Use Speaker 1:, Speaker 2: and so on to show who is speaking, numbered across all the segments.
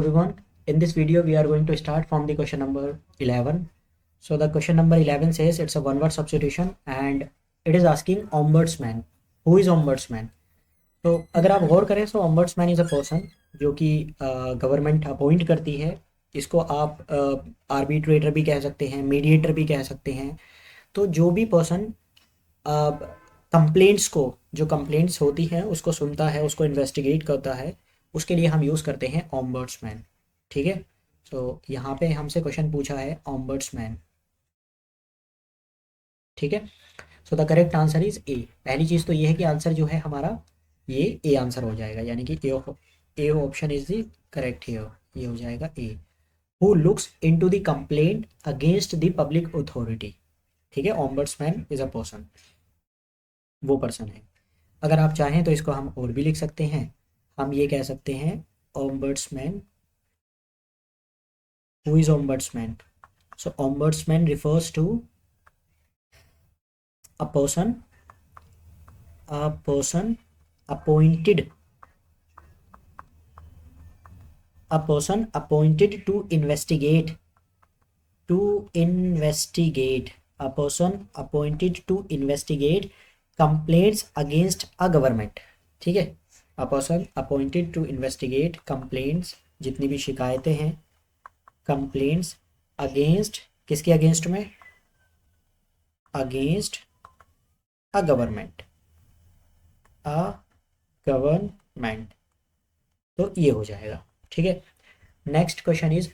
Speaker 1: Everyone, in this video we are going to start from the question number 11. So the question number 11 says it's a one word substitution and it is asking ombudsman. Who is ombudsman? तो अगर आप गौर करें तो ombudsman is a person जो कि government appoint करती है। इसको आप आर्बिट्रेटर भी कह सकते हैं, मीडिएटर भी कह सकते हैं। तो जो भी पर्सन कंप्लेंट्स को, जो कंप्लेंट्स होती हैं उसको सुनता है, उसको इन्वेस्टिगेट करता है, उसके लिए हम यूज़ करते हैं ऑम्बर्ट्समैन। ठीक है। तो यहाँ पे हमसे क्वेश्चन पूछा है ऑम्बर्ट्समैन। ठीक है। So the correct answer is a. पहली चीज़ तो ये है कि आंसर जो है हमारा ये ए आंसर हो जाएगा, यानी कि A option is the correct here. ये हो जाएगा A. Who looks into the complaint against the public authority. ठीक है। ऑम्बर्ट्समैन इज अ पर्सन, वो पर्सन है। अगर आप चाहें तो इसको हम और भी लिख सकते हैं। हम ये कह सकते हैं ombudsman. Who is ombudsman? So ombudsman refers to a person appointed to investigate a person appointed to investigate complaints against a government. ठीक है। a person appointed to investigate complaints, जितनी भी शिकायतें हैं, कंप्लेंट्स अगेंस्ट, किसके अगेंस्ट में? Against a government, तो ये हो जाएगा। ठीक है। नेक्स्ट क्वेश्चन इज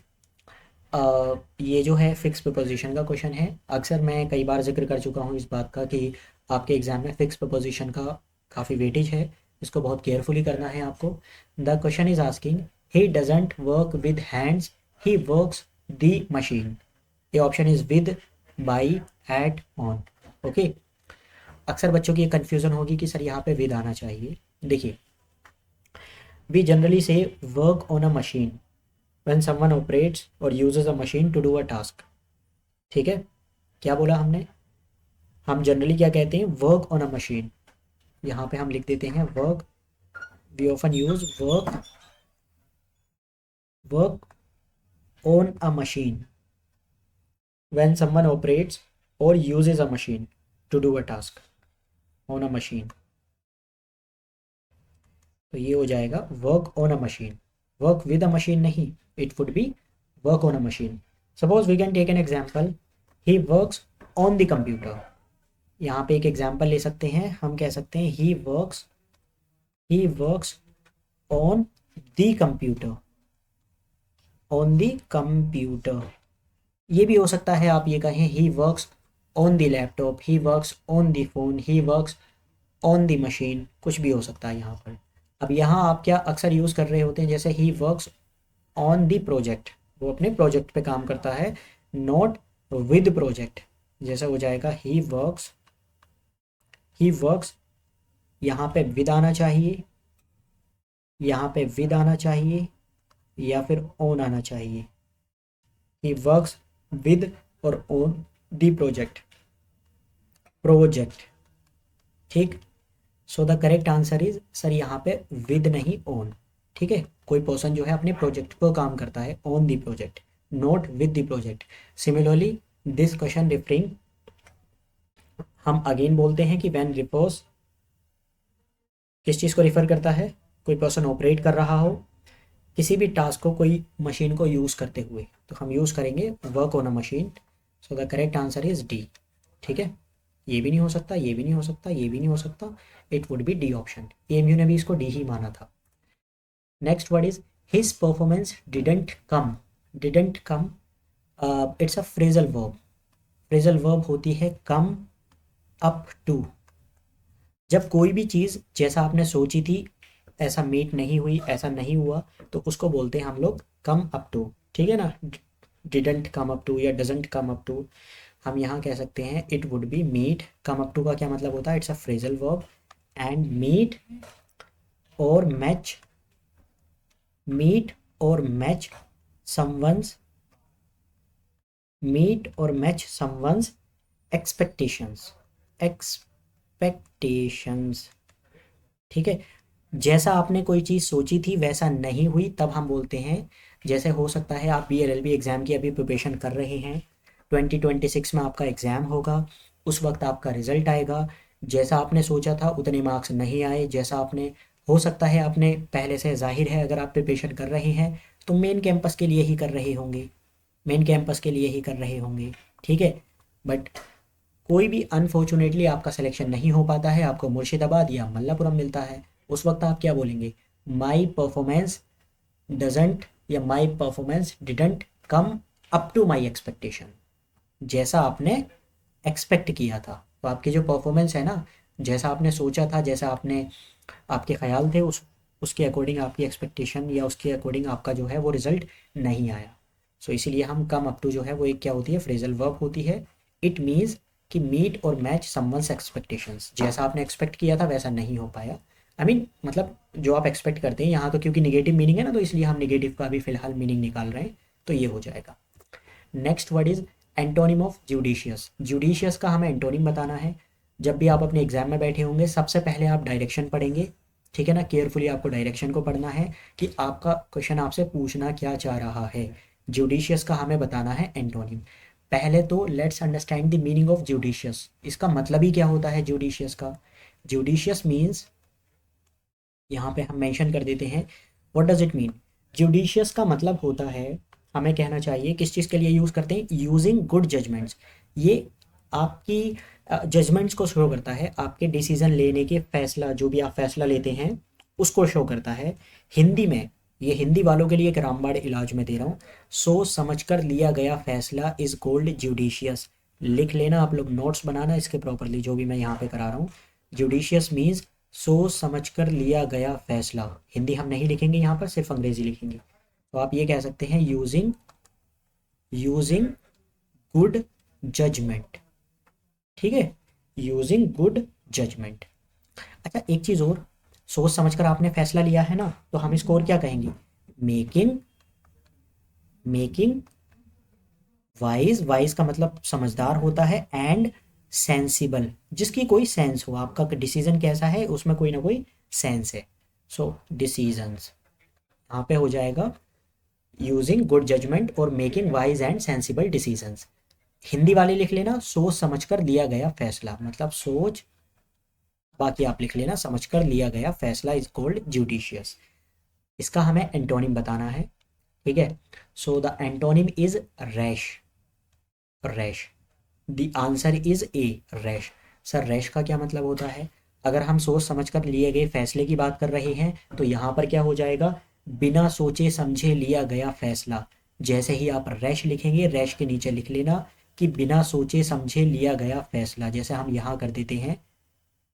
Speaker 1: ये जो है फिक्स प्रपोजिशन का क्वेश्चन है। अक्सर मैं कई बार जिक्र कर चुका हूँ इस बात का कि आपके एग्जाम में फिक्स प्रपोजिशन का काफ़ी वेटेज है, इसको बहुत केयरफुली करना है आपको। The question is asking he doesn't work with hands, he works the machine. ये option is with, by, at, on. Okay. अक्सर बच्चों की ये कन्फ्यूज़न होगी कि सर यहाँ पे विद आना चाहिए। देखिए, वी जनरली से work on a machine when someone operates और uses a machine to do a task. ठीक है। क्या बोला हमने? हम जनरली क्या कहते हैं? Work on a machine. यहाँ पे हम लिख देते हैं work. We often use work on a machine when someone operates or uses a machine to do a task on a machine। तो ये हो जाएगा work on a machine. Work with a machine नहीं, it would be work on a machine. Suppose we can take an example, he works on the computer. यहाँ पे एक example ले सकते हैं, हम कह सकते हैं ही works on the computer, on the computer. ये भी हो सकता है, आप ये कहें ही works on the laptop, he works on the phone, he works on the machine, कुछ भी हो सकता है यहाँ पर। अब यहाँ आप क्या अक्सर यूज़ कर रहे होते हैं, जैसे ही वर्क्स ऑन द प्रोजेक्ट, वो अपने प्रोजेक्ट पे काम करता है, नॉट विद प्रोजेक्ट। जैसा हो जाएगा ही वर्क्स, यहाँ पे विद आना चाहिए, यहाँ पे विद आना चाहिए, या फिर ऑन आना चाहिए। ही वर्क्स विद और ऑन द प्रोजेक्ट। ठीक। So the correct answer is, sir यहाँ पे विद नहीं, ऑन। ठीक है। कोई पर्सन जो है अपने प्रोजेक्ट पर काम करता है on the project, not with the project. Similarly this question referring, हम अगेन बोलते हैं कि व्हेन रिफर्स, किस चीज़ को रिफ़र करता है? कोई पर्सन ऑपरेट कर रहा हो किसी भी टास्क को, कोई मशीन को यूज़ करते हुए, तो हम यूज़ करेंगे work on a machine. So the correct answer is D. ठीक है। ये भी नहीं हो सकता, ये भी नहीं हो सकता, ये भी नहीं हो सकता, it would B D option. AMU ने भी इसको डी ही माना था। Next word is his performance didn't come. It's a phrasal verb. Phrasal verb होती है कम अप टू। जब कोई भी चीज़ जैसा आपने सोची थी ऐसा मीट नहीं हुई, ऐसा नहीं हुआ, तो उसको बोलते हैं हम लोग कम अप टू। ठीक है ना। डिडंट कम अप टू या डजंट कम अप टू, हम यहाँ कह सकते हैं it would be meet. Come up to का क्या मतलब होता है? It's a phrasal verb. And और मैच मीट और मैच समवंस समवंस एक्सपेक्टेशंस। ठीक है। जैसा आपने कोई चीज़ सोची थी वैसा नहीं हुई, तब हम बोलते हैं जैसे हो सकता है आप BLLB एग्ज़ाम की अभी प्रिपरेशन कर रहे हैं, 2026 में आपका एग्ज़ाम होगा, उस वक्त आपका रिज़ल्ट आएगा, जैसा आपने सोचा था उतने मार्क्स नहीं आए, जैसा आपने हो सकता है आपने पहले से, ज़ाहिर है अगर आप प्रिपरेशन कर रहे हैं तो मेन कैंपस के लिए ही कर रहे होंगे, मेन कैंपस के लिए ही कर रहे होंगे, ठीक है। बट कोई भी अनफॉर्चुनेटली आपका सिलेक्शन नहीं हो पाता है, आपको मुर्शिदाबाद या मल्लापुरम मिलता है, उस वक्त आप क्या बोलेंगे? माई परफॉर्मेंस डजेंट या my performance didn't come up to my expectation, जैसा आपने एक्सपेक्ट किया था। तो आपकी जो परफॉर्मेंस है ना, जैसा आपने सोचा था, जैसा आपने आपके ख्याल थे, उसके अकॉर्डिंग आपकी एक्सपेक्टेशन या उसके अकॉर्डिंग आपका जो है वो रिज़ल्ट नहीं आया। सो इसीलिए हम कम अप टू जो है वो एक क्या होती है, फ्रेजल वर्ब होती है। इट मीन्स कि मीट और मैच समवंस एक्सपेक्टेशंस, जैसा आपने एक्सपेक्ट किया था वैसा नहीं हो पाया। मतलब जो आप एक्सपेक्ट करते हैं, यहाँ तो क्योंकि निगेटिव मीनिंग है ना, तो इसलिए हम निगेटिव का भी फिलहाल मीनिंग निकाल रहे हैं, तो ये हो जाएगा। Next word is antonym of judicious. Judicious का हमें एंटोनिम बताना है। जब भी आप अपने एग्जाम में बैठे होंगे, सबसे पहले आप डायरेक्शन पढ़ेंगे, ठीक है ना, केयरफुली आपको डायरेक्शन को पढ़ना है कि आपका क्वेश्चन आपसे पूछना क्या चाह रहा है। जुडिशियस का हमें बताना है एंटोनिम। पहले तो let's understand the meaning of judicious. इसका मतलब ही क्या होता है जुडिशियस का? जुडिशियस मीन्स, यहाँ पे हम मेंशन कर देते हैं, what does it mean. Judicious का मतलब होता है, हमें कहना चाहिए किस चीज़ के लिए यूज़ करते हैं, यूजिंग गुड जजमेंट्स। ये आपकी जजमेंट्स को शो करता है, आपके डिसीजन लेने के फैसला, जो भी आप फैसला लेते हैं उसको शो करता है। हिंदी में, ये हिंदी वालों के लिए एक रामबाण इलाज में दे रहा हूँ, सोच समझकर लिया गया फैसला इज कॉल्ड जुडिशियस। लिख लेना आप लोग, नोट्स बनाना इसके प्रॉपरली, जो भी मैं यहाँ पे करा रहा हूँ। जुडिशियस मीन्स सोच समझकर लिया गया फैसला। हिंदी हम नहीं लिखेंगे यहाँ पर, सिर्फ अंग्रेजी लिखेंगे। तो आप ये कह सकते हैं यूजिंग यूजिंग गुड जजमेंट, ठीक है, यूजिंग गुड जजमेंट। अच्छा एक चीज़ और, सोच समझकर आपने फैसला लिया है ना, तो हम इसको और क्या कहेंगे, मेकिंग मेकिंग वाइज। वाइज का मतलब समझदार होता है, एंड सेंसिबल, जिसकी कोई सेंस हो, आपका डिसीजन कैसा है उसमें कोई ना कोई सेंस है। सो डिसीजंस यहाँ पे हो जाएगा यूजिंग गुड जजमेंट और making wise and sensible decisions. Hindi वाले लिख लेना सोच समझकर लिया गया फैसला, मतलब सोच, बाकी आप लिख लेना समझकर लिया गया फैसला इज कॉल्ड जुडिशियस। इसका हमें एंटोनिम बताना है, ठीक है। So the antonym is rash. Rash, the answer is a, rash. Sir rash का क्या मतलब होता है? अगर हम सोच समझकर लिए गए फैसले की बात कर रहे हैं तो यहाँ पर क्या हो जाएगा, बिना सोचे समझे लिया गया फैसला। जैसे ही आप रैश लिखेंगे, रैश के नीचे लिख लेना कि बिना सोचे समझे लिया गया फैसला। जैसे हम यहाँ कर देते हैं,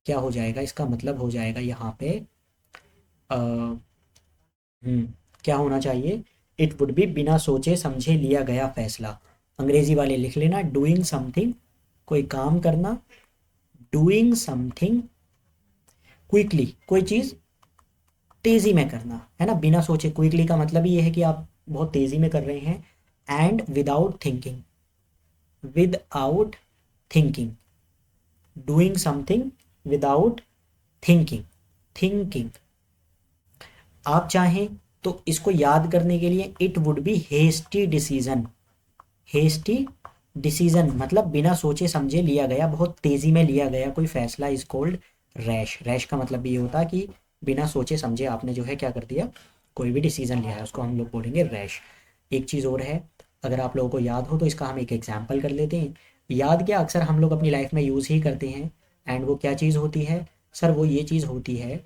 Speaker 1: क्या हो जाएगा, इसका मतलब हो जाएगा यहाँ पे क्या होना चाहिए, इट वुड बी बिना सोचे समझे लिया गया फैसला। अंग्रेजी वाले लिख लेना डूइंग समथिंग, कोई काम करना, डूइंग समथिंग क्विकली, कोई चीज़ तेज़ी में करना, है ना, बिना सोचे। क्विकली का मतलब ही ये है कि आप बहुत तेज़ी में कर रहे हैं। And without thinking, without thinking, doing something without thinking, thinking. आप चाहें तो इसको याद करने के लिए it would be hasty decision. Hasty decision मतलब बिना सोचे समझे लिया गया, बहुत तेज़ी में लिया गया कोई फैसला इज कॉल्ड रैश। रैश का मतलब ये होता है कि बिना सोचे समझे आपने जो है क्या कर दिया, कोई भी डिसीजन लिया है, उसको हम लोग बोलेंगे रैश। एक चीज़ और है, अगर आप लोगों को याद हो तो इसका हम एक एग्जाम्पल कर लेते हैं। याद क्या, अक्सर हम लोग अपनी लाइफ में यूज़ ही करते हैं, एंड वो क्या चीज़ होती है सर? वो ये चीज़ होती है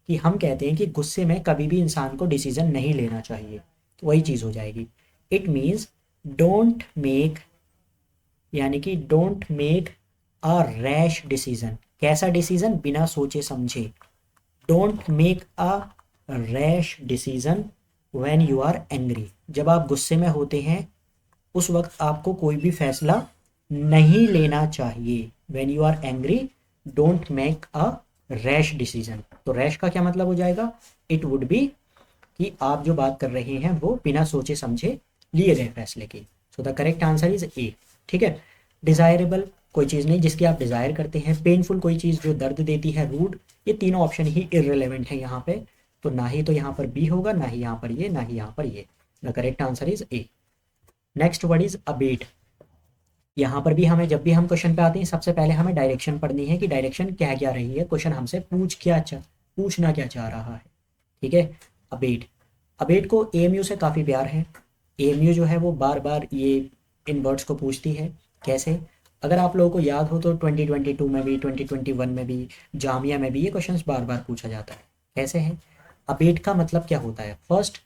Speaker 1: कि हम कहते हैं कि गुस्से में कभी भी इंसान को डिसीजन नहीं लेना चाहिए, तो वही चीज़ हो जाएगी। इट मीन्स डोंट मेक, यानी कि don't make a rash decision. कैसा डिसीजन? बिना सोचे समझे। Don't make a rash decision when you are angry. जब आप गुस्से में होते हैं उस वक्त आपको कोई भी फैसला नहीं लेना चाहिए। When you are angry don't make a rash decision. तो रैश का क्या मतलब हो जाएगा, इट वुड बी कि आप जो बात कर रहे हैं वो बिना सोचे समझे लिए गए फैसले की। So the correct answer is a, ठीक है। डिज़ायरेबल, कोई चीज़ नहीं जिसकी आप डिज़ायर करते हैं। पेनफुल, कोई चीज़ जो दर्द देती है। रूड, ये तीनों ऑप्शन ही इररिलेवेंट है यहाँ पे, तो ना ही तो यहाँ पर बी होगा, ना ही यहाँ पर ये, ना ही यहाँ पर ये। The correct answer is a. Next word is abate. यहाँ पर भी हमें जब भी हम क्वेश्चन पे आते हैं सबसे पहले हमें डायरेक्शन पढ़नी है कि डायरेक्शन क्या क्या रही है, क्वेश्चन हमसे पूछना क्या चाह रहा है। ठीक है, अबेट। अबेट को एएमयू से काफ़ी प्यार है। एएमयू जो है वो बार बार ये इन वर्ड्स को पूछती है। कैसे? अगर आप लोगों को याद हो तो 2022 में भी 2021 में भी जामिया में भी ये क्वेश्चंस बार बार पूछा जाता है। कैसे है? अबेट का मतलब क्या होता है? First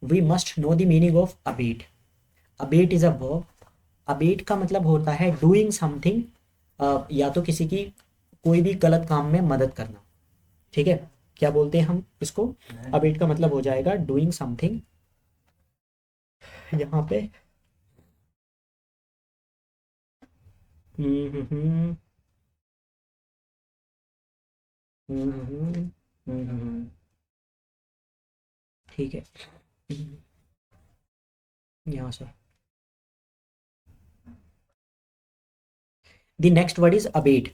Speaker 1: we must know the meaning of abet. Abet is a verb. Abet का मतलब होता है डूइंग समथिंग, या तो किसी की कोई भी गलत काम में मदद करना। ठीक है, क्या बोलते हैं हम इसको? अबेट का मतलब हो जाएगा डूइंग समथिंग। यहाँ पे हम्म हम्म हम्म हम्म हम्म ठीक है, यहाँ से the next word is abate.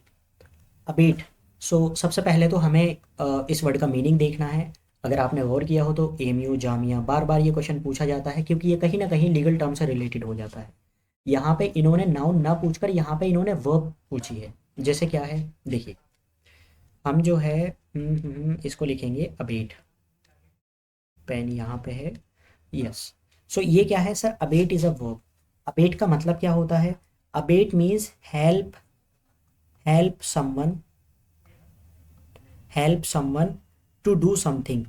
Speaker 1: Abate. So सबसे पहले तो हमें इस वर्ड का मीनिंग देखना है। अगर आपने गौर किया हो तो एमयू जामिया बार बार ये क्वेश्चन पूछा जाता है क्योंकि ये कहीं ना कहीं लीगल टर्म से रिलेटेड हो जाता है। यहाँ पे इन्होंने नाउन ना पूछकर यहाँ पे इन्होंने वर्ब पूछी है। जैसे क्या है देखिए, हम जो है इसको लिखेंगे अबेट। पेन यहाँ पे है, यस। सो ये क्या है sir? Abet is a verb. Abet का मतलब क्या होता है? Abet means help, help someone, help someone to do something.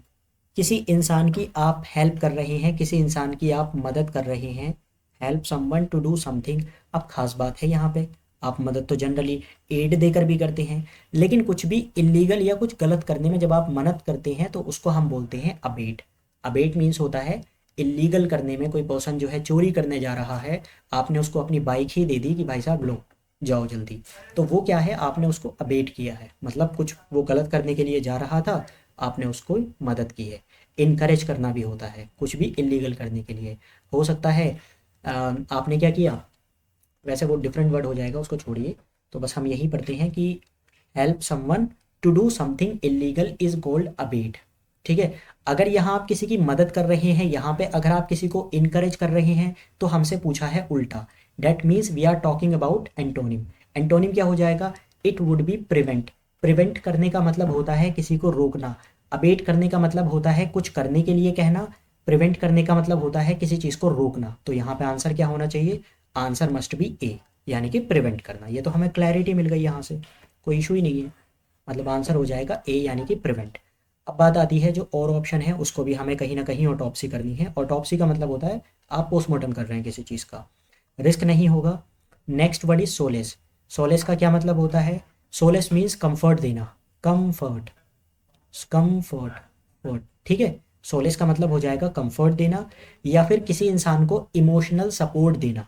Speaker 1: किसी इंसान की आप हेल्प कर रहे हैं, किसी इंसान की आप मदद कर रहे हैं। Help someone to do something. अब खास बात है यहाँ पे, आप मदद तो जनरली एड देकर भी करते हैं, लेकिन कुछ भी इलीगल या कुछ गलत करने में जब आप मदद करते हैं तो उसको हम बोलते हैं अबेट। अबेट मीन्स होता है इलीगल करने में। कोई पर्सन जो है चोरी करने जा रहा है, आपने उसको अपनी बाइक ही दे दी कि भाई साहब लो जाओ जल्दी, तो वो क्या है? आपने उसको अबेट किया है। मतलब कुछ वो गलत करने के लिए जा रहा था, आपने उसको मदद की है। इनकरेज करना भी होता है कुछ भी इलीगल करने के लिए। हो सकता है आपने क्या किया, वैसे वो डिफरेंट वर्ड हो जाएगा, उसको छोड़िए। तो बस हम यही पढ़ते हैं कि help someone to do something illegal is called abet. ठीक है, अगर यहाँ आप किसी की मदद कर रहे हैं, यहाँ पे अगर आप किसी को इनकरेज कर रहे हैं तो हमसे पूछा है उल्टा। That means we are talking about antonym. Antonym क्या हो जाएगा? It would be prevent. Prevent करने का मतलब होता है किसी को रोकना। अबेट करने का मतलब होता है कुछ करने के लिए कहना। प्रिवेंट करने का मतलब होता है किसी चीज़ को रोकना। तो यहाँ पे आंसर क्या होना चाहिए? आंसर मस्ट बी ए, यानी कि प्रिवेंट करना। ये तो हमें क्लैरिटी मिल गई यहाँ से, कोई इशू ही नहीं है। मतलब आंसर हो जाएगा ए, यानी कि प्रिवेंट। अब बात आती है जो और ऑप्शन है उसको भी हमें कहीं ना कहीं ऑटोप्सी करनी है। ऑटोप्सी का मतलब होता है आप पोस्टमार्टम कर रहे हैं किसी चीज़ का, रिस्क नहीं होगा। Next word is solace. Solace का क्या मतलब होता है? सोलेस मीन्स कंफर्ट देना। Comfort, comfort, fort. ठीक है, सोलेस का मतलब हो जाएगा कंफर्ट देना, या फिर किसी इंसान को इमोशनल सपोर्ट देना।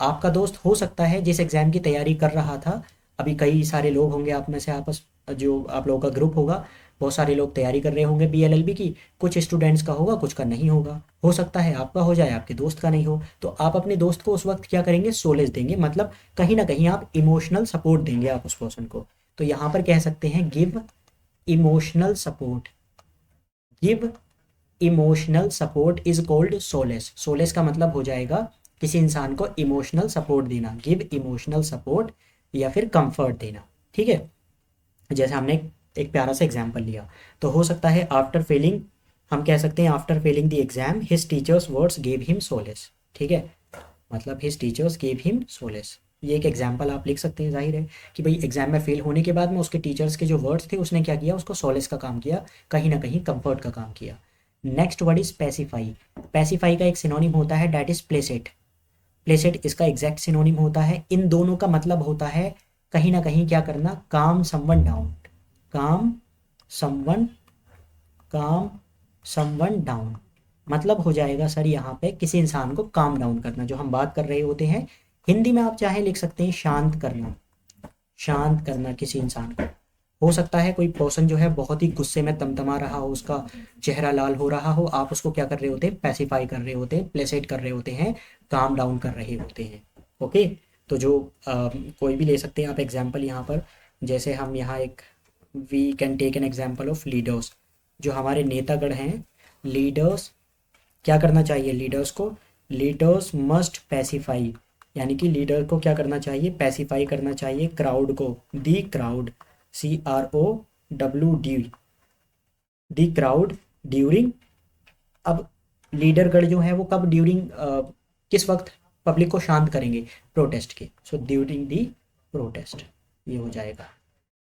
Speaker 1: आपका दोस्त हो सकता है जिस एग्ज़ाम की तैयारी कर रहा था, अभी कई सारे लोग होंगे आप में से, आपस जो आप लोगों का ग्रुप होगा, बहुत सारे लोग तैयारी कर रहे होंगे बीएलएलबी की। कुछ स्टूडेंट्स का होगा, कुछ का नहीं होगा। हो सकता है आपका हो जाए, आपके दोस्त का नहीं हो, तो आप अपने दोस्त को उस वक्त क्या करेंगे? सोलेस देंगे। मतलब कहीं ना कहीं आप इमोशनल सपोर्ट देंगे आप उस पर्सन को। तो यहाँ पर कह सकते हैं give emotional support. Give emotional support is called solace. Solace का मतलब हो जाएगा किसी इंसान को इमोशनल सपोर्ट देना, गिव इमोशनल सपोर्ट, या फिर कंफर्ट देना। ठीक है, जैसे हमने एक प्यारा सा एग्जाम्पल लिया, तो हो सकता है आफ्टर फेलिंग, हम कह सकते हैं after failing the exam his teachers words gave him solace. ठीक है, मतलब his teachers gave him solace. ये एक एग्जाम्पल आप लिख सकते हैं। जाहिर है कि भाई एग्जाम में फेल होने के बाद में उसके टीचर्स के जो वर्ड्स थे उसने क्या किया? उसको सोलेस का काम किया, कहीं ना कहीं कंफर्ट का काम किया। Next word is pacify. Pacify का एक सिनोनिम होता है डैट इज प्लेसेट। प्लेसेट इसका एग्जैक्ट सिनोनिम होता है। इन दोनों का मतलब होता है कहीं ना कहीं क्या करना? काम समवन डाउन। काम समवन, काम समवन डाउन। मतलब हो जाएगा सर यहाँ पे किसी इंसान को काम डाउन करना, जो हम बात कर रहे होते हैं। हिंदी में आप चाहे लिख सकते हैं शांत करना। शांत करना किसी इंसान को। हो सकता है कोई पर्सन जो है बहुत ही गुस्से में तमतमा रहा हो, उसका चेहरा लाल हो रहा हो, आप उसको क्या कर रहे होते हैं? पैसिफाई कर रहे होते हैं, प्लेसेट कर रहे होते हैं, काम डाउन कर रहे होते हैं। ओके, तो जो कोई भी ले सकते हैं आप एग्जाम्पल यहाँ पर। जैसे हम यहाँ एक, we can take an example of leaders. जो हमारे नेतागण हैं, लीडर्स क्या करना चाहिए लीडर्स को? लीडर्स मस्ट पैसिफाई, यानी कि लीडर को क्या करना चाहिए? पैसिफाई करना चाहिए क्राउड को, दी क्राउड, CROWD, दी क्राउड ड्यूरिंग। अब लीडरगढ़ जो है वो कब ड्यूरिंग, किस वक्त पब्लिक को शांत करेंगे? प्रोटेस्ट के, सो ड्यूरिंग दी प्रोटेस्ट ये हो जाएगा,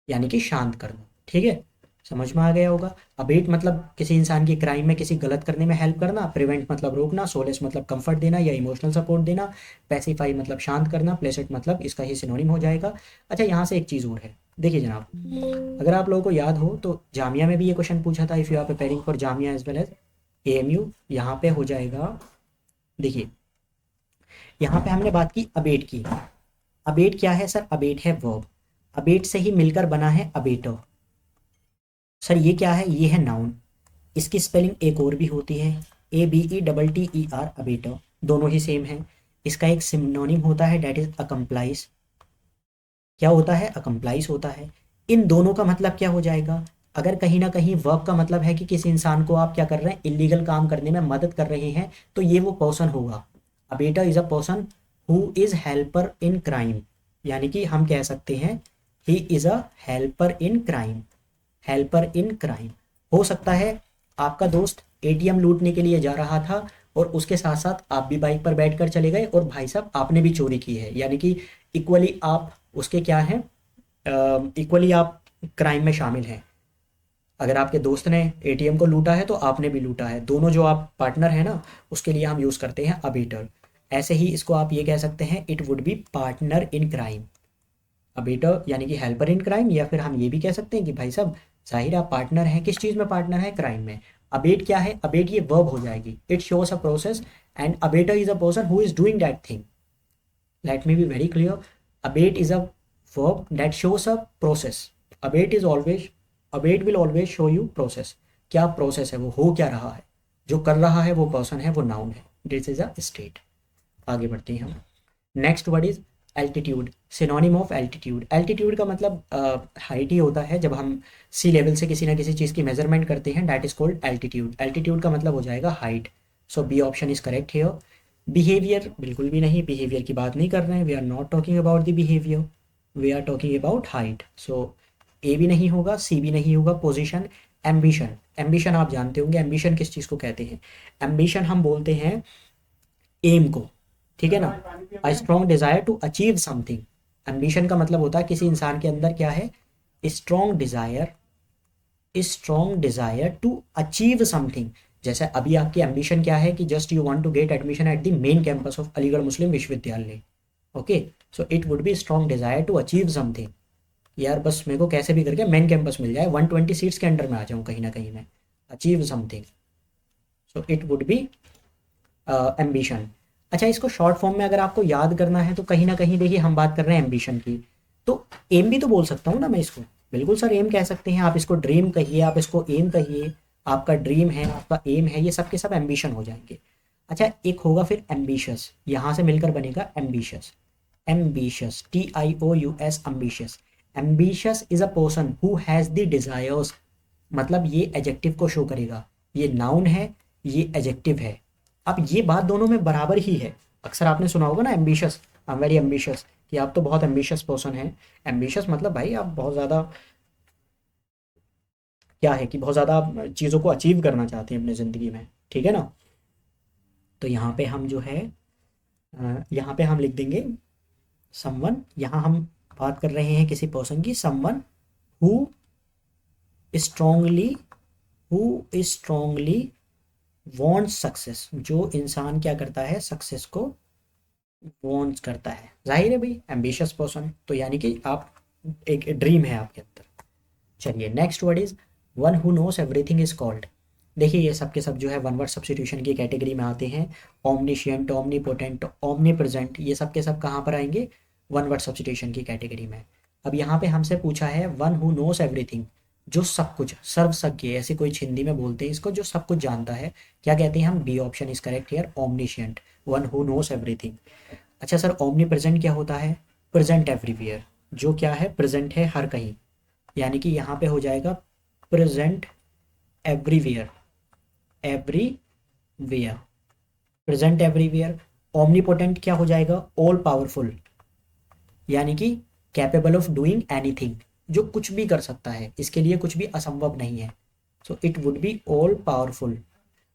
Speaker 1: यानी कि शांत करना। ठीक है, समझ में आ गया होगा। अबेट मतलब किसी इंसान की क्राइम में, किसी गलत करने में हेल्प करना, प्रिवेंट मतलब रोकना, सोलेस मतलब कंफर्ट देना या इमोशनल सपोर्ट देना, पैसिफाई मतलब शांत करना, प्लेसेंट मतलब इसका ही सिनोनिम हो जाएगा। अच्छा, यहाँ से एक चीज़ और है, देखिए जनाब, अगर आप लोगों को याद हो तो जामिया में भी ये क्वेश्चन पूछा था, if you are preparing for Jamia as well as AMU, यहाँ पे हो जाएगा। देखिए यहाँ पे हमने बात की अबेट की। अबेट क्या है सर? अबेट है वर्ब, अबेट से ही मिलकर बना है अबेटर। सर ये क्या है? ये है नाउन, इसकी स्पेलिंग एक और भी होती है, ABETTER, अबेटर, दोनों ही सेम है। इसका एक सिनोनिम होता है, डेट इज अकम्प्लाइज। क्या होता है? अकम्प्लाइज होता है। इन दोनों का मतलब क्या हो जाएगा? अगर कहीं ना कहीं वर्ब का मतलब है कि किसी इंसान को आप क्या कर रहे हैं, इलीगल काम करने में मदद कर रहे हैं, तो ये वो पर्सन होगा। Abettor is a person who is helper in crime, यानी कि हम कह सकते हैं he is a helper in crime, helper in crime. हो सकता है आपका दोस्त ATM लूटने के लिए जा रहा था और उसके साथ साथ आप भी बाइक पर बैठकर चले गए और भाई साहब आपने भी चोरी की है, यानी कि इक्वली आप उसके क्या हैं, इक्वली आप क्राइम में शामिल हैं। अगर आपके दोस्त ने ATM को लूटा है तो आपने भी लूटा है, दोनों जो आप पार्टनर हैं ना, उसके लिए हम यूज़ करते हैं अबेटर। ऐसे ही इसको आप ये कह सकते हैं, it would B partner in crime. Abettor यानी कि हेल्पर इन क्राइम, या फिर हम ये भी कह सकते हैं कि भाई साहब जाहिर आप पार्टनर हैं, किस चीज़ में पार्टनर है? क्राइम में। अबेट क्या है? अबेट ये वर्ब हो जाएगी, it shows a process and abettor is a person who is doing that thing. Let me be very clear, abate is a verb that shows a process, abate is always, abate will always show you process। क्या process है? वो हो क्या रहा है? जो कर रहा है वो पर्सन है, वो नाउन है, दिस इज अ स्टेट। आगे बढ़ते हैं हम। Next word is altitude, synonym of altitude. Altitude का मतलब हाइट ही होता है, जब हम सी लेवल से किसी ना किसी चीज़ की मेजरमेंट करते हैं, that is called altitude. Altitude का मतलब हो जाएगा height, so B option is correct here. Behaviour बिल्कुल भी नहीं, बिहेवियर की बात नहीं कर रहे हैं, we are not talking about the behaviour, we are talking about height, so A भी नहीं होगा, सी भी नहीं होगा। पोजीशन, एम्बिशन, एम्बिशन आप जानते होंगे, एम्बिशन किस चीज़ को कहते हैं? एम्बिशन हम बोलते हैं एम को, ठीक है ना, a strong desire to achieve something. Ambition का मतलब होता है किसी इंसान के अंदर क्या है? Strong desire, strong desire to achieve something. जैसे अभी आपकी एम्बिशन क्या है कि just you want to get admission at the main campus of Aligarh Muslim Vishwavidyalaya, okay, so it would be strong desire to achieve something. यार बस मेरे को कैसे भी करके मेन कैंपस मिल जाए, 120 सीट्स के अंडर में आ जाऊँ कहीं ना कहीं में, achieve something, so it would B ambition. अच्छा, इसको शॉर्ट फॉर्म में अगर आपको याद करना है तो कहीं ना कहीं देखिए हम बात कर रहे हैं एम्बिशन की, तो एम भी तो बोल सकता हूँ ना मैं इसको, बिल्कुल सर एम कह सकते हैं आप, इसको ड्रीम कहिए, आप इसको एम कहिए, आपका ड्रीम है, आपका एम है, ये सब के सब एम्बिशन हो जाएंगे। अच्छा, एक होगा फिर एम्बिशियस, यहाँ से मिलकर बनेगा ambitious, ambitious, TIOUS, ambitious. Ambitious is a person who has the desires, मतलब ये एजेक्टिव को शो करेगा, ये नाउन है, ये एजेक्टिव है। अब ये बात दोनों में बराबर ही है। अक्सर आपने सुना होगा ना ambitious, I am very ambitious, कि आप तो बहुत एम्बिशियस पर्सन हैं। एम्बिशियस मतलब भाई आप बहुत ज़्यादा, क्या है कि बहुत ज़्यादा आप चीज़ों को अचीव करना चाहते हैं अपनी ज़िंदगी में, ठीक है ना। तो यहाँ पे हम जो है, यहाँ पे हम लिख देंगे समवन, यहाँ हम बात कर रहे हैं किसी पर्सन की, someone who strongly, who strongly wants success, जो इंसान क्या करता है, सक्सेस को वॉन्ट्स करता है। जाहिर है भाई एम्बिशियस पर्सन, तो यानी कि आप, एक ड्रीम है आपके अंदर। चलिए next word is one who knows everything is called. देखिए ये सब के सब जो है वन वर्ड सब्स्टिट्यूशन की कैटेगरी में आते हैं। ओमनिशियंट, ओमनीपोटेंट, ओमनी प्रेजेंट, ये सब के सब कहाँ पर आएंगे? वन वर्ड सब्स्टिट्यूशन की कैटेगरी में। अब यहाँ पे हमसे पूछा है वन हु नोस एवरीथिंग, जो सब कुछ, सर्वज्ञ, ऐसे कोई हिंदी में बोलते हैं इसको, जो सब कुछ जानता है, क्या कहते हैं हम? B option is correct here, omniscient, one who knows everything. अच्छा सर ओमनी प्रेजेंट क्या होता है? प्रेजेंट एवरीवेयर, जो क्या है, प्रेजेंट है हर कहीं, यानी कि यहाँ पे हो जाएगा present everywhere, everywhere, everywhere, present everywhere. Omnipotent क्या हो जाएगा, ऑल पावरफुल, यानी कि कैपेबल ऑफ डूइंग एनीथिंग, जो कुछ भी कर सकता है, इसके लिए कुछ भी असंभव नहीं है। सो it would be all powerful.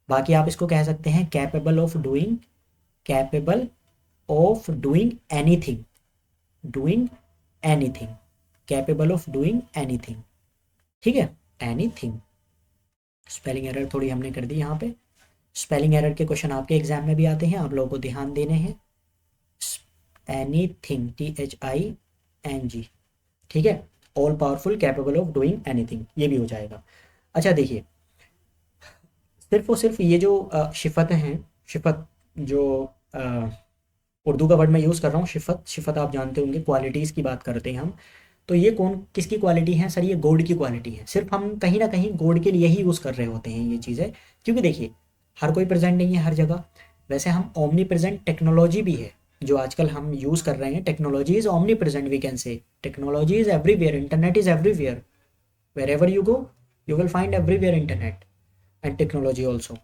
Speaker 1: बाकी आप इसको कह सकते हैं capable of doing, capable of doing anything, doing anything, capable of doing anything, ठीक है, एनीथिंग। स्पेलिंग एरर थोड़ी हमने कर दी यहाँ पे। स्पेलिंग एरर के क्वेश्चन आपके एग्जाम में भी आते हैं, आप लोगों को ध्यान देने हैं। एनीथिंग, THING, ठीक है, all powerful, capable of doing anything, ये भी हो जाएगा। अच्छा देखिए, सिर्फ और सिर्फ ये जो शिफत हैं, शिफत जो उर्दू का वर्ड मैं यूज़ कर रहा हूँ, शिफत, शिफत आप जानते होंगे, क्वालिटीज़ की बात करते हैं हम। तो ये कौन किसकी क्वालिटी है सर, ये गॉड की क्वालिटी है। सिर्फ हम कहीं ना कहीं गॉड के लिए ही यूज़ कर रहे होते हैं ये चीज़ें, क्योंकि देखिए हर कोई प्रेजेंट नहीं है हर जगह। वैसे हम ओमनी प्रेजेंट टेक्नोलॉजी भी है जो आजकल हम यूज़ कर रहे हैं, technology is omnipresent, we can say technology is everywhere, internet is everywhere, wherever you go you will find everywhere internet and technology also.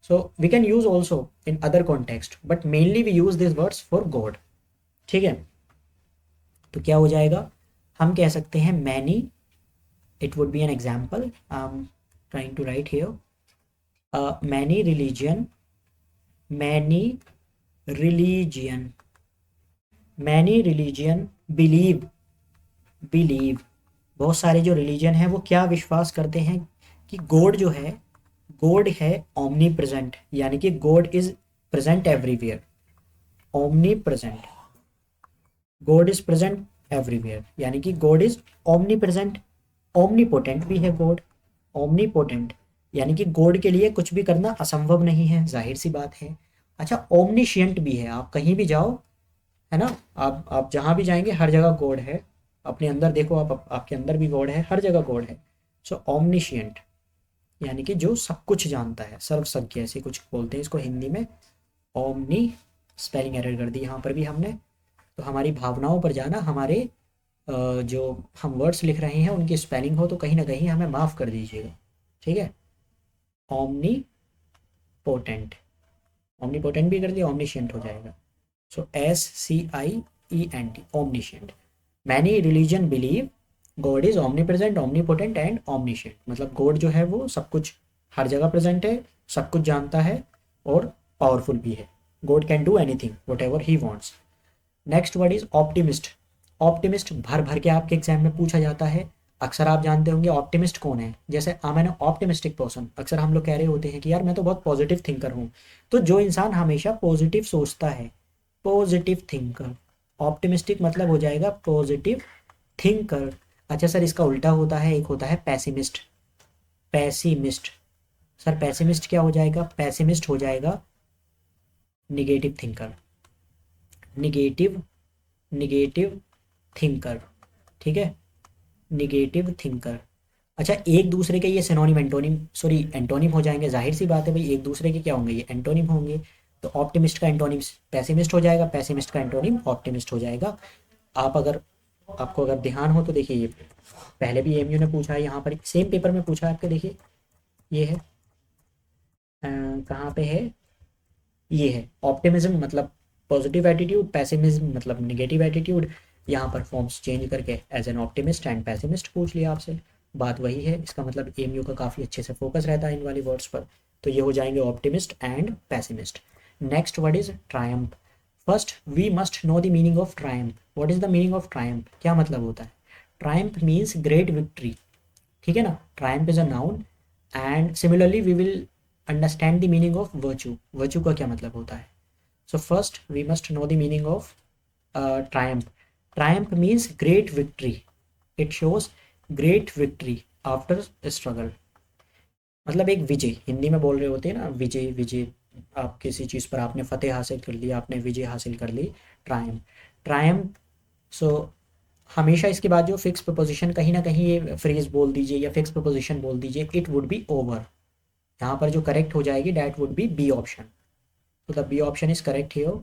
Speaker 1: So we can use also in other context, but mainly we use these words for God, ठीक है। तो क्या हो जाएगा, हम कह सकते हैं many, it would be an example, I'm trying to write here, many religion, many religion, many religion believe, believe, बहुत सारे जो रिलीजन है वो क्या विश्वास करते हैं कि गॉड जो है, गॉड है ओमनी प्रेजेंट, यानी कि God is present everywhere, omni present, God is present everywhere, यानी कि God is omni present. Omnipotent भी है गॉड, ओमनीपोटेंट, यानी कि गॉड के लिए कुछ भी करना असंभव नहीं है, जाहिर सी बात है। अच्छा, ओमनिशियंट भी है, आप कहीं भी जाओ, है ना, आप जहाँ भी जाएंगे हर जगह गॉड है, अपने अंदर देखो आप, आपके अंदर भी गॉड है, हर जगह गॉड है। सो ओमनिशियंट, यानी कि जो सब कुछ जानता है, सर्वज्ञ ऐसे कुछ बोलते हैं इसको हिंदी में। ओमनी, स्पेलिंग एरर कर दी यहाँ पर भी हमने, तो हमारी भावनाओं पर जाना, हमारे जो हम वर्ड्स लिख रहे हैं उनकी स्पेलिंग हो तो कहीं ना कहीं हमें माफ़ कर दीजिएगा, ठीक है। ओमनी पोटेंट, ओमनी पोटेंट भी कर दिया, ओमनिशियंट हो जाएगा। सो SCIENT, omniscient. Many religion believe God is omni present, omni potent and omniscient, मतलब गॉड जो है वो सब कुछ हर जगह प्रेजेंट है, सब कुछ जानता है और पावरफुल भी है। God can do anything what ever he wants. Next word is optimist. Optimist भर भर के आपके एग्जाम में पूछा जाता है। अक्सर आप जानते होंगे ऑप्टिमिस्ट कौन है, जैसे मैंने ऑप्टिमिस्टिक पर्सन, अक्सर हम लोग कह रहे होते हैं कि यार मैं तो बहुत पॉजिटिव थिंकर हूँ। तो जो इंसान हमेशा पॉजिटिव सोचता है, पॉजिटिव थिंकर, ऑप्टिमिस्टिक मतलब हो जाएगा पॉजिटिव थिंकर। अच्छा सर, इसका उल्टा होता है, एक होता है पैसिमिस्ट, पैसिमिस्ट। सर पैसिमिस्ट क्या हो जाएगा, पैसिमिस्ट हो जाएगा negative thinker, negative, negative thinker, ठीक है, निगेटिव थिंकर। अच्छा, एक दूसरे के ये सिनोनिम एंटोनिम, सॉरी एंटोनिम हो जाएंगे, जाहिर सी बात है भाई, एक दूसरे के क्या होंगे, ये एंटोनिम होंगे। तो ऑप्टिमिस्ट का एंटोनिम पैसिमिस्ट हो जाएगा, पैसिमिस्ट का एंटोनिम ऑप्टिमिस्ट हो जाएगा। आप अगर, आपको अगर ध्यान हो तो देखिए, ये पहले भी एमयू ने पूछा है, यहाँ पर सेम पेपर में पूछा है आपके, देखिए ये है, कहाँ पे है, ये है। ऑप्टिमिज्म मतलब पॉजिटिव एटीट्यूड, पैसिमिज्म मतलब निगेटिव एटीट्यूड। यहाँ पर फॉर्म्स चेंज करके as an optimist and pessimist पूछ लिया आपसे, बात वही है। इसका मतलब एमयू का काफ़ी अच्छे से फोकस रहता है इन वाली वर्ड्स पर। तो ये हो जाएंगे optimist and pessimist. Next word is triumph. First we must know the meaning of triumph. What is the meaning of triumph, क्या मतलब होता है। ट्रायम्फ मीन्स ग्रेट विक्ट्री, ठीक है ना, triumph is a noun. And similarly we will understand the meaning of virtue. Virtue का क्या मतलब होता है। So first we must know the meaning of triumph. Triumph means great victory. It shows great victory after struggle. मतलब एक विजय, हिंदी में बोल रहे होते हैं ना, विजय, विजय, आप किसी चीज़ पर आपने फतेह हासिल कर ली, आपने विजय हासिल कर ली, ट्रायम्फ, ट्रायम्फ। सो हमेशा इसके बाद जो फिक्स प्रपोजिशन, कहीं ना कहीं ये फ्रेज बोल दीजिए या फिक्स प्रपोजिशन बोल दीजिए, इट वुड बी ओवर। यहाँ पर जो करेक्ट हो जाएगी that would be B option. तो the B option is correct here,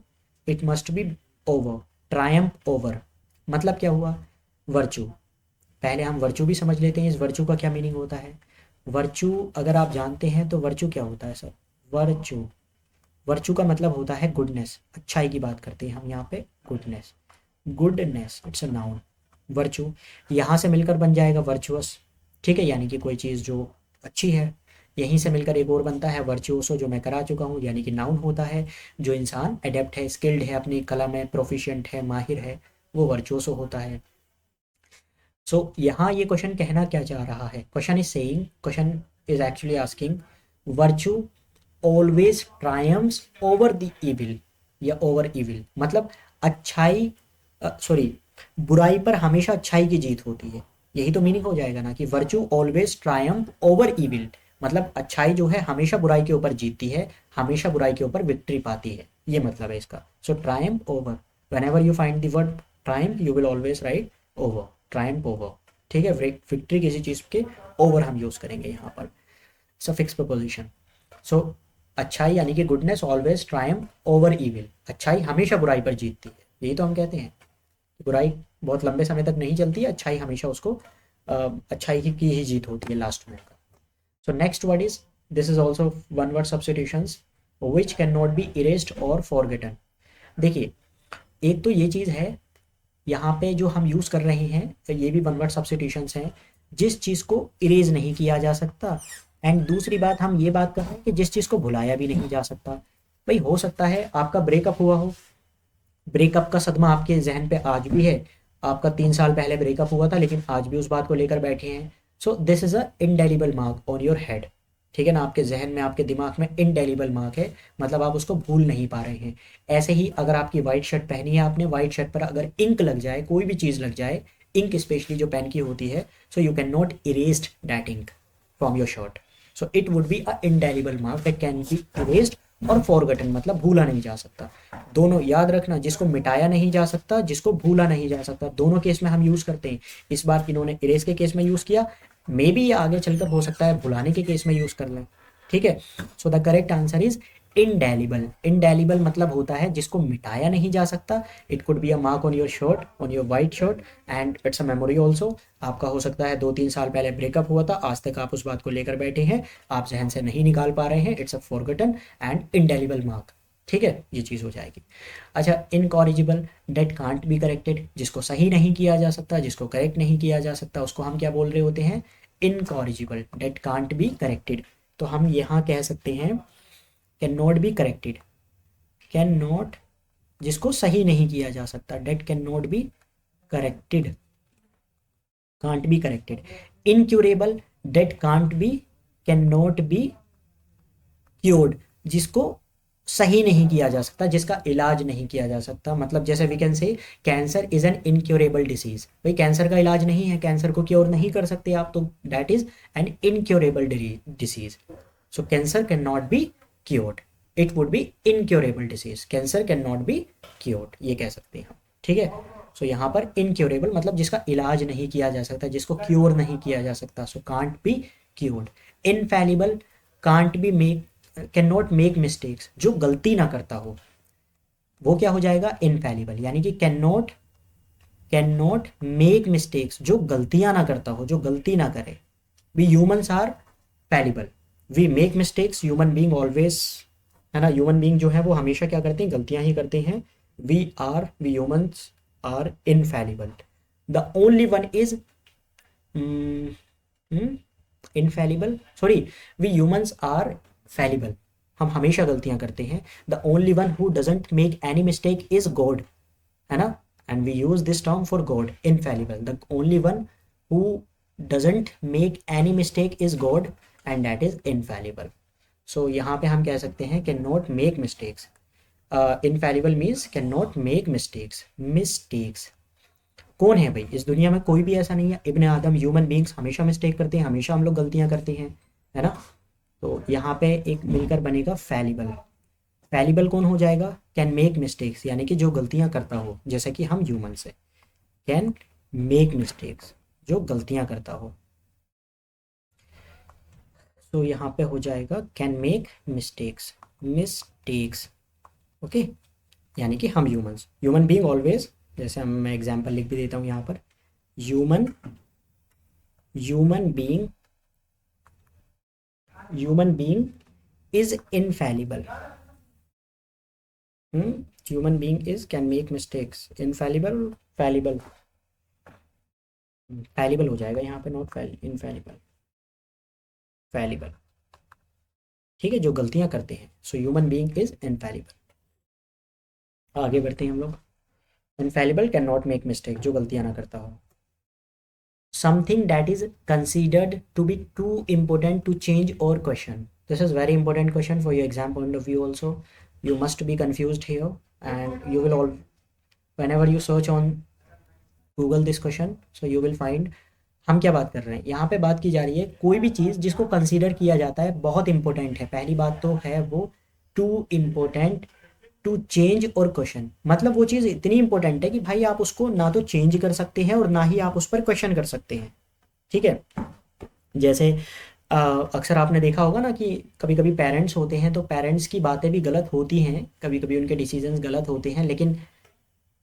Speaker 1: it must be over, triumph over. मतलब क्या हुआ, वर्चू। पहले हम वर्चू भी समझ लेते हैं, इस वर्चू का क्या मीनिंग होता है। वर्चू अगर आप जानते हैं तो वर्चू क्या होता है सर, वर्चू, वर्चू का मतलब होता है गुडनेस, अच्छाई की बात करते हैं हम यहाँ पे, goodness, goodness it's a noun. Virtue यहाँ से मिलकर बन जाएगा वर्चुअस, ठीक है, यानी कि कोई चीज़ जो अच्छी है। यहीं से मिलकर एक और बनता है वर्चुओसो, जो मैं करा चुका हूँ, यानी कि नाउन होता है जो इंसान एडेप्ट है, स्किल्ड है, अपनी कला में प्रोफिशिएंट है, माहिर है, वो वर्चुओसो होता है। सो यहाँ ये क्वेश्चन कहना क्या चाह रहा है, question is saying, question is actually asking virtue always triumphs over the evil, या ओवर इविल मतलब अच्छाई, सॉरी, बुराई पर हमेशा अच्छाई की जीत होती है, यही तो मीनिंग हो जाएगा ना, कि virtue always Triumph over evil, मतलब अच्छाई जो है हमेशा बुराई के ऊपर जीतती है, हमेशा बुराई के ऊपर विक्ट्री पाती है, ये मतलब है इसका। So triumph over, whenever you find the word triumph you will always write over, triumph over, ठीक है, विक्ट्री किसी चीज़ के ओवर हम यूज़ करेंगे यहाँ पर, सफिक्स प्रपोजिशन। सो अच्छाई यानी कि goodness always Triumph over evil, अच्छाई हमेशा बुराई पर जीतती है, यही तो हम कहते हैं, बुराई बहुत लंबे समय तक नहीं चलती है, अच्छाई हमेशा उसको अच्छाई की ही जीत होती है लास्ट में। So next word is, this is also one word substitutions which can not B erased और फॉरगेटन। देखिए, एक तो ये चीज़ है यहाँ पे जो हम यूज़ कर रहे हैं, तो ये भी वन वर्ड सब्स्टिट्यूशंस हैं, जिस चीज़ को इरेज नहीं किया जा सकता, एंड दूसरी बात हम ये बात कर रहे हैं कि जिस चीज़ को भुलाया भी नहीं जा सकता। भाई हो सकता है आपका ब्रेकअप हुआ हो, ब्रेकअप का सदमा आपके जहन पे आज भी है, आपका 3 साल पहले ब्रेकअप हुआ था लेकिन आज भी उस बात को लेकर बैठे हैं। So this is a indelible mark on your head, ठीक है ना, आपके जहन में, आपके दिमाग में इनडेलिबल मार्क है, मतलब आप उसको भूल नहीं पा रहे हैं। ऐसे ही अगर आपकी वाइट शर्ट पहनी है आपने, वाइट शर्ट पर अगर इंक लग जाए, कोई भी चीज़ लग जाए, इंक स्पेशली जो पेन की होती है, so you can not erase that ink from your shirt, so it would be a indelible mark that can be erased or forgotten, मतलब भूला नहीं जा सकता। दोनों याद रखना, जिसको मिटाया नहीं जा सकता, जिसको भूला नहीं जा सकता, दोनों केस में हम यूज करते हैं। इस बार इन्होंने इरेज के केस में यूज किया, मे बी ये आगे चलकर हो सकता है भुलाने के केस में यूज कर लें, ठीक है। So the correct answer is indelible. Indelible मतलब होता है जिसको मिटाया नहीं जा सकता, it could be a mark on your shirt, on your white shirt, and it's a memory also. आपका हो सकता है 2-3 साल पहले ब्रेकअप हुआ था, आज तक आप उस बात को लेकर बैठे हैं, आप जहन से नहीं निकाल पा रहे हैं, it's a forgotten and indelible mark, ठीक है, ये चीज़ हो जाएगी। अच्छा, incorrigible, that can't be corrected, जिसको सही नहीं किया जा सकता, जिसको करेक्ट नहीं किया जा सकता, उसको हम क्या बोल रहे होते हैं, incorrigible, that can't be corrected. तो हम यहाँ कह सकते हैं can not be corrected, can not, जिसको सही नहीं किया जा सकता, that can not be corrected, can't be corrected. Incurable, that can't be, can not be cured, जिसको सही नहीं किया जा सकता, जिसका इलाज नहीं किया जा सकता, मतलब जैसे we can say cancer is an incurable disease, भाई कैंसर का इलाज नहीं है, कैंसर को क्योर नहीं कर सकते आप, तो that is an incurable disease. So cancer can not be cured, it would B incurable disease, cancer can not be cured, ये कह सकते हैं हम, ठीक है। सो यहाँ पर इनक्योरेबल मतलब जिसका इलाज नहीं किया जा सकता, जिसको क्योर नहीं किया जा सकता, so can't be cured. Infallible, can't be make, can not make mistakes, जो गलती ना करता हो, वो क्या हो जाएगा, इनफैलिबल, यानी कि कैन नॉट मेक मिस्टेक्स, जो गलतियां ना करता हो, जो गलती ना करे। We humans are fallible, we make mistakes, human being always, है ना, ह्यूमन बीइंग जो है वो हमेशा क्या करते हैं, गलतियां ही करते हैं। We humans are infallible, the only one is infallible, sorry, we humans are fallible, हम हमेशा गलतियां करते हैं। The only one who doesn't make any mistake is God, है ना, and we use this term for God, infallible, the only one who doesn't make any mistake is God, and that is infallible. So यहाँ पे हम कह सकते हैं can not make mistakes, infallible means can not make mistakes, mistakes. कौन है भाई इस दुनिया में, कोई भी ऐसा नहीं है, इब्ने आदम, ह्यूमन बींग्स हमेशा मिस्टेक करते हैं, हमेशा हम लोग गलतियां करते हैं, है ना। तो यहाँ पे एक मिलकर बनेगा फैलिबल। फैलिबल कौन हो जाएगा, कैन मेक मिस्टेक्स, यानी कि जो गलतियां करता हो, जैसे कि हम ह्यूमन से, कैन मेक मिस्टेक्स, जो गलतियां करता हो। तो यहाँ पे हो जाएगा can make mistakes, mistakes, okay, यानी कि हम ह्यूमंस, ह्यूमन बीइंग ऑलवेज, जैसे हम, मैं एग्जांपल लिख भी देता हूँ यहाँ पर, human human being human being is infallible. Human being is can make mistakes, infallible, fallible, fallible हो जाएगा यहाँ पे, नॉट फैल, इनफैलिबल, फैलिबल, ठीक है, जो गलतियां करते हैं। So human being is infallible. आगे बढ़ते हैं हम लोग। Infallible can not make mistake, जो गलतियां ना करता हो। Something that is considered to be too important to change or question. This is very important question for your exam point of view also. You must be confused here, and you will all, whenever you search on Google this question, so you will find। हम क्या बात कर रहे हैं यहाँ पे, बात की जा रही है कोई भी चीज़ जिसको कंसीडर किया जाता है बहुत इंपॉर्टेंट है। पहली बात तो है वो to important to change or question, मतलब वो चीज़ इतनी इंपॉर्टेंट है कि भाई आप उसको ना तो चेंज कर सकते हैं और ना ही आप उस पर क्वेश्चन कर सकते हैं, ठीक है। जैसे अक्सर आपने देखा होगा ना कि कभी कभी पेरेंट्स होते हैं तो पेरेंट्स की बातें भी गलत होती हैं, कभी कभी उनके डिसीजंस गलत होते हैं, लेकिन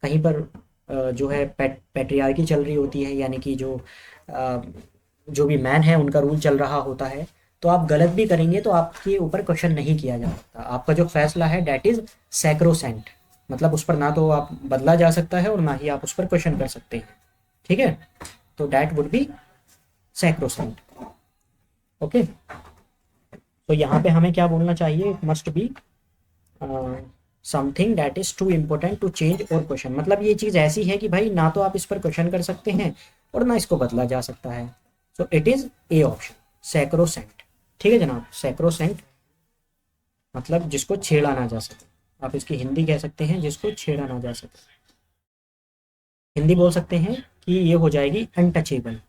Speaker 1: कहीं पर जो है पैट्रियार्की चल रही होती है, यानी कि अ, जो भी मैन है उनका रूल चल रहा होता है। तो आप गलत भी करेंगे तो आपके ऊपर क्वेश्चन नहीं किया जा सकता, आपका जो फैसला है डैट इज सैक्रोसेंट, मतलब उस पर ना तो आप बदला जा सकता है और ना ही आप उस पर क्वेश्चन कर सकते हैं, ठीक है। तो that would be sacrosanct. Okay, तो यहाँ पे हमें क्या बोलना चाहिए, must be something that is too important to change or question, मतलब ये चीज़ ऐसी है कि भाई ना तो आप इस पर क्वेश्चन कर सकते हैं और ना इसको बदला जा सकता है। So it is A option, sacrosanct, ठीक है जनाब। सैक्रोसेंट मतलब जिसको छेड़ा ना जा सके, आप इसकी हिंदी कह सकते हैं जिसको छेड़ा ना जा सके, हिंदी बोल सकते हैं कि ये हो जाएगी untouchable,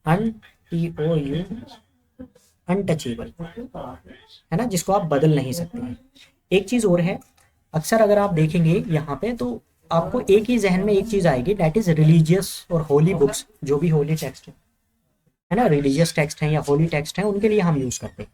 Speaker 1: un T O U, untouchable, है ना, जिसको आप बदल नहीं सकते हैं। एक चीज़ और है, अक्सर अगर आप देखेंगे यहाँ पे तो आपको एक ही जहन में एक चीज़ आएगी, डैट इज़ रिलीजियस और होली बुक्स, जो भी होली टेक्स्ट है ना, रिलीजियस टेक्स्ट हैं या होली टेक्स्ट हैं, उनके लिए हम यूज़ करते हैं।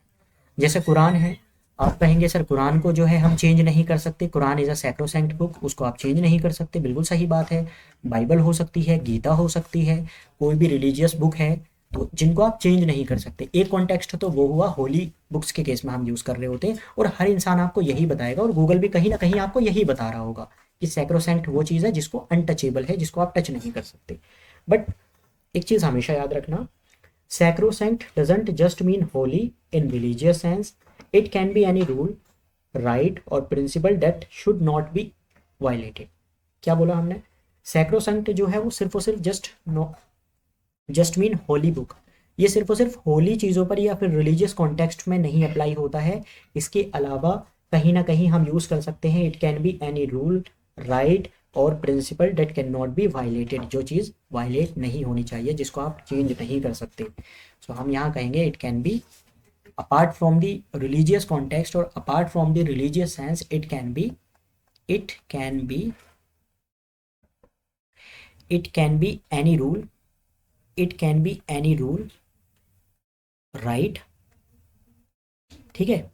Speaker 1: जैसे कुरान है, आप कहेंगे सर कुरान को जो है हम चेंज नहीं कर सकते, कुरान इज़ अ सैक्रोसेंक्ट बुक, उसको आप चेंज नहीं कर सकते, बिल्कुल सही बात है। बाइबल हो सकती है, गीता हो सकती है, कोई भी रिलीजियस बुक है, तो जिनको आप चेंज नहीं कर सकते। एक कॉन्टेक्स्ट तो वो हुआ होली बुक्स के केस में हम यूज़ कर रहे होते हैं, और हर इंसान आपको यही बताएगा, और गूगल भी कहीं ना कहीं आपको यही बता रहा होगा कि सैक्रोसेंक्ट वो चीज़ है जिसको अनटचेबल है, जिसको आप टच नहीं कर सकते। बट एक चीज़ हमेशा याद रखना, sacrosanct doesn't just mean holy in religious sense. It can be any rule, right or principle that should not be violated. क्या बोला हमने, sacrosanct जो है वो सिर्फ और सिर्फ जस्ट मीन होली बुक, ये सिर्फ और सिर्फ होली चीज़ों पर या फिर रिलीजियस कॉन्टेक्स्ट में नहीं अप्लाई होता है। इसके अलावा कहीं ना कहीं हम यूज़ कर सकते हैं, it can be any rule, right और principle that can not be violated, जो चीज़ वायलेट नहीं होनी चाहिए, जिसको आप चेंज नहीं कर सकते। सो हम यहाँ कहेंगे it can be apart from the religious context और apart from the religious sense, it can be, it can be, it can be any rule, it can be any rule, right, ठीक है,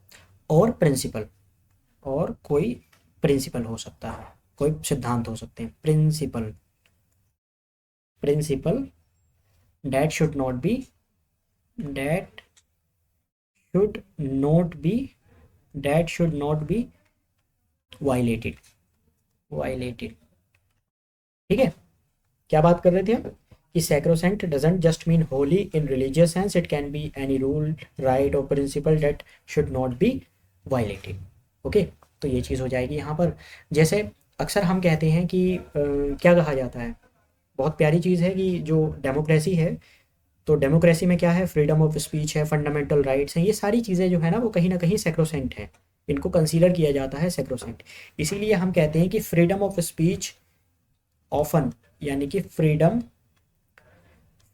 Speaker 1: और प्रिंसिपल, और कोई principal हो सकता है, कोई सिद्धांत हो सकते हैं, principle, principle that should not be, that should not be, that should not be violated, violated, ठीक है। क्या बात कर रहे थे हम कि sacrosanct doesn't just mean holy in religious sense, it can be any rule, right or principle that should not be violated। Okay, तो ये चीज़ हो जाएगी यहाँ पर। जैसे अक्सर हम कहते हैं कि क्या कहा जाता है, बहुत प्यारी चीज़ है कि जो डेमोक्रेसी है, तो डेमोक्रेसी में क्या है, फ्रीडम ऑफ स्पीच है, फंडामेंटल राइट्स हैं, ये सारी चीज़ें जो है ना वो कहीं ना कहीं सैक्रोसेंट है, इनको कंसीडर किया जाता है सैक्रोसेंट। इसीलिए हम कहते हैं कि फ्रीडम ऑफ स्पीच ऑफन, यानी कि freedom,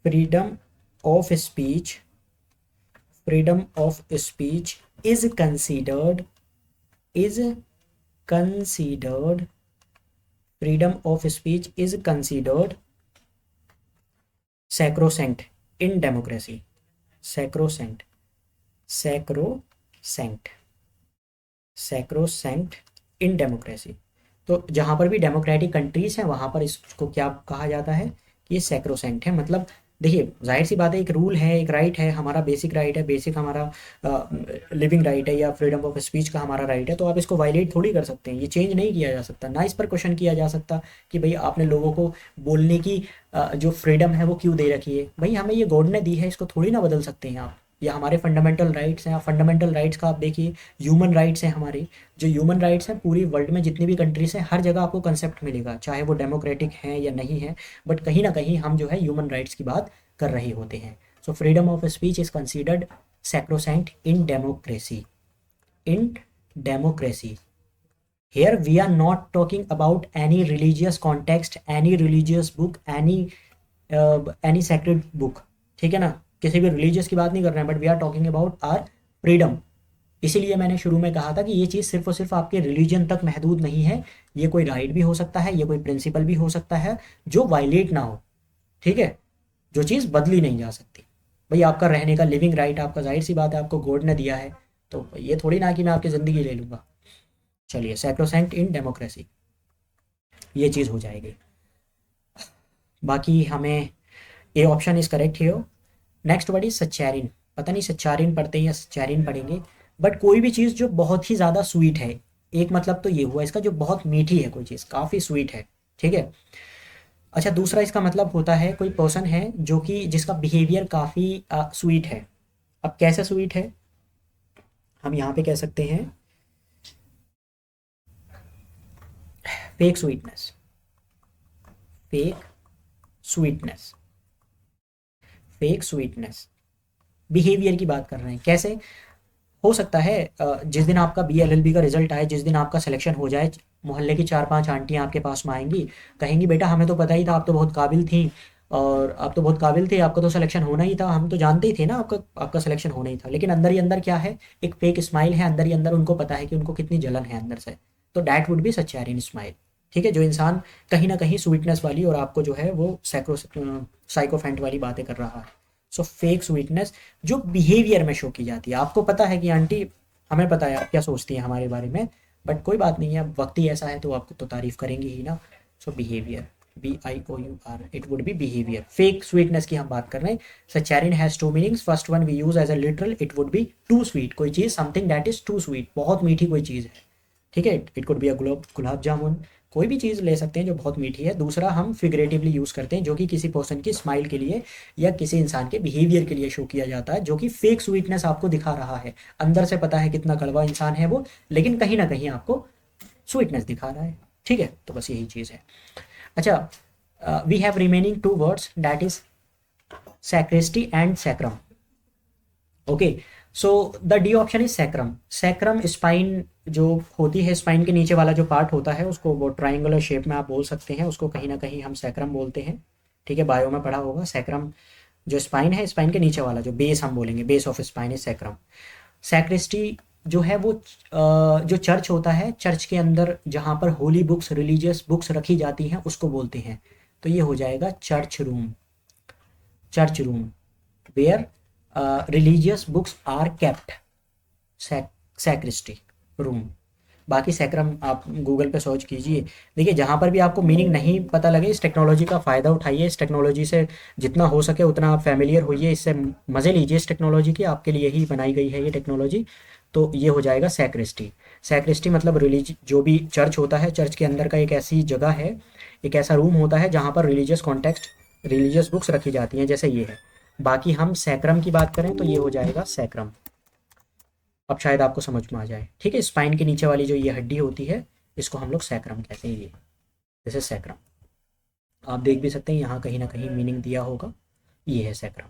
Speaker 1: freedom of speech, freedom of speech is considered, is considered, freedom of speech is considered sacrosanct in democracy, sacrosanct, sacrosanct, sacrosanct in democracy. तो जहाँ पर भी डेमोक्रेटिक कंट्रीज हैं वहाँ पर इसको क्या कहा जाता है कि ये सैक्रोसेंट है, मतलब देखिए जाहिर सी बात है, एक रूल है, एक राइट है, हमारा बेसिक राइट है, बेसिक हमारा लिविंग राइट है या फ्रीडम ऑफ स्पीच का हमारा राइट है, तो आप इसको वायलेट थोड़ी कर सकते हैं, ये चेंज नहीं किया जा सकता, ना इस पर क्वेश्चन किया जा सकता कि भाई आपने लोगों को बोलने की जो फ्रीडम है वो क्यों दे रखी है, भाई हमें ये गॉड ने दी है, इसको थोड़ी ना बदल सकते हैं आप, या हमारे फंडामेंटल राइट्स हैं, फंडामेंटल राइट्स का आप देखिए, ह्यूमन राइट्स हैं हमारे, जो ह्यूमन राइट्स हैं पूरी वर्ल्ड में जितनी भी कंट्रीज हैं हर जगह आपको कंसेप्ट मिलेगा, चाहे वो डेमोक्रेटिक हैं या नहीं है, बट कहीं ना कहीं हम जो है ह्यूमन राइट्स की बात कर रहे होते हैं। So freedom of speech is considered sacrosanct in democracy. In democracy, here we are not talking about any religious context, any religious book, any sacred book, ठीक है ना, किसी भी रिलीजियस की बात नहीं कर रहे हैं, but we are talking about our freedom. इसीलिए मैंने शुरू में कहा था कि ये चीज़ सिर्फ और सिर्फ आपके रिलीजन तक महदूद नहीं है, ये कोई राइट भी हो सकता है, ये कोई प्रिंसिपल भी हो सकता है जो वायलेट ना हो, ठीक है, जो चीज़ बदली नहीं जा सकती। भाई आपका रहने का लिविंग राइट आपका, जाहिर सी बात है, आपको गॉड ने दिया है, तो ये थोड़ी ना कि मैं आपकी ज़िंदगी ले लूँगा। चलिए, सैक्रोसैंक्ट इन डेमोक्रेसी, ये चीज़ हो जाएगी। बाकी हमें ए ऑप्शन इज करेक्ट है। नेक्स्ट वर्ड इज सच्चैरिन, पता नहीं सच्चारिन पढ़ते हैं या सच्चैरिन पढ़ेंगे, बट कोई भी चीज़ जो बहुत ही ज़्यादा स्वीट है, एक मतलब तो ये हुआ इसका, जो बहुत मीठी है, कोई चीज़ काफ़ी स्वीट है, ठीक है। अच्छा, दूसरा इसका मतलब होता है कोई पर्सन है जो कि जिसका बिहेवियर काफ़ी स्वीट है। अब कैसे स्वीट है, हम यहाँ पे कह सकते हैं fake sweetness, fake sweetness, fake sweetness, behaviour की बात कर रहे हैं। कैसे हो सकता है, जिस दिन आपका BLLB का रिजल्ट आए, जिस दिन आपका सिलेक्शन हो जाए, मोहल्ले की 4-5 आंटियाँ आपके पास में आएंगी, कहेंगी बेटा हमें तो पता ही था, आप तो बहुत काबिल थी, और आप तो बहुत काबिल थे, आपका तो सिलेक्शन होना ही था, हम तो जानते ही थे ना आपका आपका सिलेक्शन होना ही था। लेकिन अंदर ही अंदर क्या है, एक फेक स्माइल है, अंदर ही अंदर उनको पता है कि उनको कितनी जलन है अंदर से। तो डैट वुड बी सच्चैरिन स्माइल, ठीक है, जो इंसान कहीं ना कहीं स्वीटनेस वाली और आपको जो है वो साइकोफेंट वाली बातें कर रहा है। सो फेक स्वीटनेस जो बिहेवियर में शो की जाती है, आपको पता है कि आंटी हमें पता है आप क्या सोचती हैं हमारे बारे में, बट कोई बात नहीं है, अब वक्त ही ऐसा है तो आपको तो तारीफ करेंगे ही ना। So behaviour, BIOUR, it would be behaviour. Fake sweetness की हम बात कर रहे हैं। Saccharin has two meanings, first one we use as a literal, it would be too sweet, कोई चीज़ something that is too sweet, बहुत मीठी कोई चीज़ है, ठीक है। It could be a gulab jamun, कोई भी चीज़ ले सकते हैं जो बहुत मीठी है। दूसरा हम फिगरेटिवली यूज़ करते हैं, जो कि किसी पर्सन की स्माइल के लिए या किसी इंसान के बिहेवियर के लिए शो किया जाता है, जो कि फेक स्वीटनेस आपको दिखा रहा है, अंदर से पता है कितना कड़वा इंसान है वो, लेकिन कहीं ना कहीं आपको स्वीटनेस दिखा रहा है, ठीक है। तो बस यही चीज़ है। अच्छा, we have remaining two words, that is sacristy and sacrum. Okay, so the D option is sacrum. Sacrum spine जो होती है, स्पाइन के नीचे वाला जो पार्ट होता है, उसको वो ट्राइंगुलर शेप में आप बोल सकते हैं, उसको कहीं ना कहीं हम सैक्रम बोलते हैं, ठीक है, बायो में पढ़ा होगा। सैक्रम जो स्पाइन है, स्पाइन के नीचे वाला जो बेस हम बोलेंगे, base of spine is sacrum. Sacristy जो है वो जो चर्च होता है, चर्च के अंदर जहाँ पर होली बुक्स, रिलीजियस बुक्स रखी जाती हैं, उसको बोलते हैं। तो ये हो जाएगा church room, church room where religious books are kept, sacristy room. बाकी सैक्रम आप गूगल पे सर्च कीजिए। देखिए, जहाँ पर भी आपको मीनिंग नहीं पता लगे, इस टेक्नोलॉजी का फ़ायदा उठाइए, इस टेक्नोलॉजी से जितना हो सके उतना आप फैमिलियर होइए, इससे मज़े लीजिए, इस टेक्नोलॉजी की आपके लिए ही बनाई गई है ये टेक्नोलॉजी। तो ये हो जाएगा सैक्रिस्टी। सैक्रिस्टी मतलब जो भी चर्च होता है, चर्च के अंदर का एक ऐसी जगह है, एक ऐसा रूम होता है जहाँ पर रिलीजियस कॉन्टेक्स्ट, रिलीजियस बुक्स रखी जाती हैं, जैसे ये है। बाकी हम सैक्रम की बात करें तो ये हो जाएगा सैक्रम। अब शायद आपको समझ में आ जाए, ठीक है। स्पाइन के नीचे वाली जो ये हड्डी होती है, इसको हम लोग सैक्रम कहते हैं, ये दिस इज सैक्रम। आप देख भी सकते हैं यहाँ कहीं ना कहीं मीनिंग दिया होगा, ये है सैक्रम,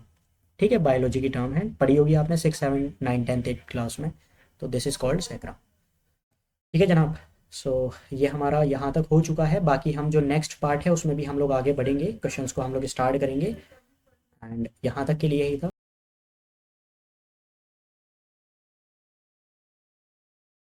Speaker 1: ठीक है। बायोलॉजी की टर्म है, पढ़ी होगी आपने 6, 7, 9, 10, 8 क्लास में। तो दिस इज कॉल्ड सैक्रम, ठीक है जनाब। सो ये हमारा यहाँ तक हो चुका है। बाकी हम जो नेक्स्ट पार्ट है उसमें भी हम लोग आगे बढ़ेंगे, क्वेश्चंस को हम लोग स्टार्ट करेंगे, एंड यहाँ तक के लिए ही था।